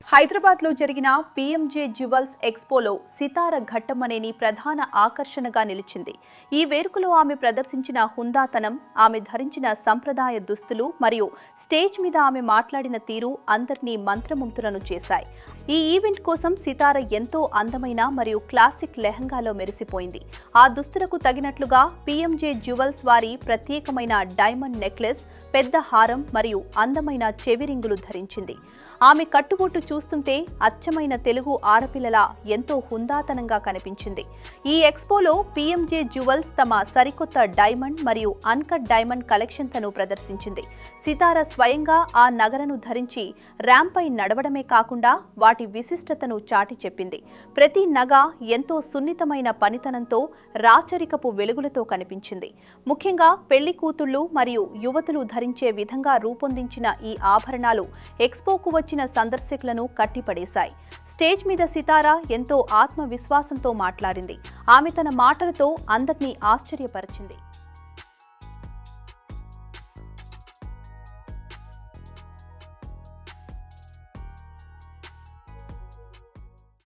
హైదరాబాద్లో జరిగిన PMJ jewels ఎక్స్పోలో Sitara Ghattamaneni ప్రధాన ఆకర్షణగా నిలిచింది. ఈ వేడుకలో ఆమె ప్రదర్శించిన హుందాతనం, ఆమె ధరించిన సంప్రదాయ దుస్తులు మరియు స్టేజ్ మీద ఆమె మాట్లాడిన తీరు అందరినీ మంత్రముగ్ధులను చేశాయి. ఈ ఈవెంట్ కోసం సితార ఎంతో అందమైన మరియు క్లాసిక్ లెహంగాలో మెరిసిపోయింది. ఆ దుస్తులకు తగినట్లుగా పీఎంజే జ్యువెల్స్ వారి ప్రత్యేకమైన డైమండ్ నెక్లెస్, పెద్ద హారం మరియు అందమైన చెవిరింగులు ధరించింది. ఆమె కట్టుబొట్టు చూస్తుంటే అచ్చమైన తెలుగు ఆడపిల్లలా ఎంతో హుందాతనంగా కనిపించింది. ఈ ఎక్స్పోలో పీఎంజే జ్యువెల్స్ తమ సరికొత్త డైమండ్ మరియు అన్కట్ డైమండ్ కలెక్షన్లను ప్రదర్శించింది. సితార స్వయంగా ఆ నగలను ధరించి ర్యాంపై నడవడమే కాకుండా వాటి విశిష్టతను చాటి చెప్పింది. ప్రతి నగ ఎంతో సున్నితమైన పనితనంతో, రాచరికపు వెలుగులతో కనిపించింది. ముఖ్యంగా పెళ్లి కూతుళ్లు మరియు యువతులు ధరించే విధంగా రూపొందించిన ఈ ఆభరణాలు ఎక్స్పోకు వచ్చిన సందర్శకులను కట్టిపడేశాయి. స్టేజ్ మీద సితార ఎంతో ఆత్మవిశ్వాసంతో మాట్లాడింది. ఆమె తన మాటలతో అందరినీ ఆశ్చర్యపరిచింది.